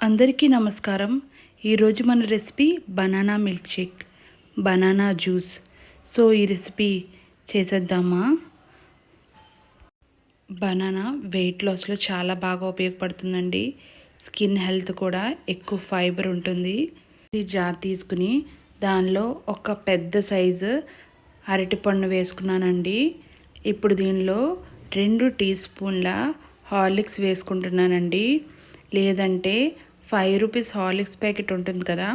అందరికీ నమస్కారం. ఈరోజు మన recipe banana milk shake, banana juice. So ఈ రెసిపీ చేసేద్దామా? బనానా వెయిట్ లాస్లో చాలా బాగా ఉపయోగపడుతుందండి. స్కిన్ హెల్త్ కూడా ఎక్కువ ఫైబర్ ఉంటుంది. ఈ జార్ తీసుకుని దానిలో ఒక పెద్ద సైజు అరటిపండు వేసుకున్నానండి. ఇప్పుడు దీనిలో 2 టీ స్పూన్ల హార్లిక్స్ వేసుకుంటున్నానండి. లేదంటే 5 రూపీస్ హార్లిక్స్ ప్యాకెట్ ఉంటుంది కదా,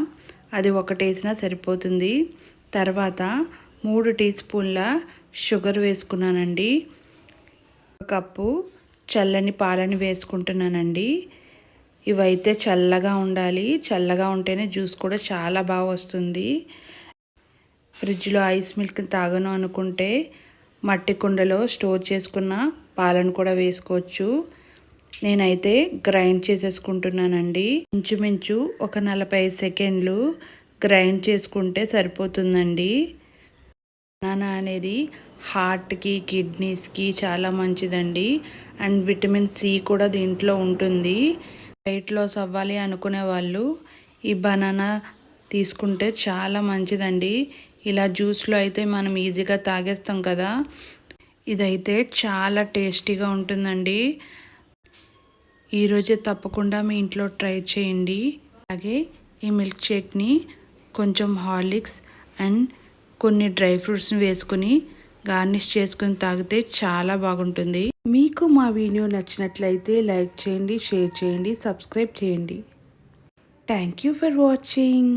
అది ఒకటి వేసినా సరిపోతుంది. తర్వాత 3 టీ స్పూన్ల షుగర్ వేసుకున్నానండి. 1 కప్పు చల్లని పాలని వేసుకుంటున్నానండి. ఇవైతే చల్లగా ఉండాలి. చల్లగా ఉంటేనే జ్యూస్ కూడా చాలా బాగా వస్తుంది. ఫ్రిడ్జ్లో ఐస్ మిల్క్ తాగను అనుకుంటే మట్టి కుండలో స్టోర్ చేసుకున్న పాలను కూడా వేసుకోవచ్చు. నేనైతే గ్రైండ్ చేసేసుకుంటున్నానండి. ఇంచుమించు ఒక 45 సెకండ్లు గ్రైండ్ చేసుకుంటే సరిపోతుందండి. బనానా అనేది హార్ట్కి, కిడ్నీస్కి చాలా మంచిదండి. అండ్ విటమిన్ సి కూడా దీంట్లో ఉంటుంది. వెయిట్ లాస్ అవ్వాలి అనుకునే వాళ్ళు ఈ బనానా తీసుకుంటే చాలా మంచిదండి. ఇలా జ్యూస్లో అయితే మనం ఈజీగా తాగేస్తాం కదా, ఇదైతే చాలా టేస్టీగా ఉంటుందండి. ఈరోజే తప్పకుండా మీ ఇంట్లో ట్రై చేయండి. అలాగే ఈ మిల్క్ షేక్ని కొంచెం హార్లిక్స్ అండ్ కొన్ని డ్రై ఫ్రూట్స్ని వేసుకుని గార్నిష్ చేసుకుని తాగితే చాలా బాగుంటుంది. మీకు మా వీడియో నచ్చినట్లయితే లైక్ చేయండి, షేర్ చేయండి, సబ్స్క్రైబ్ చేయండి. Thank you for watching.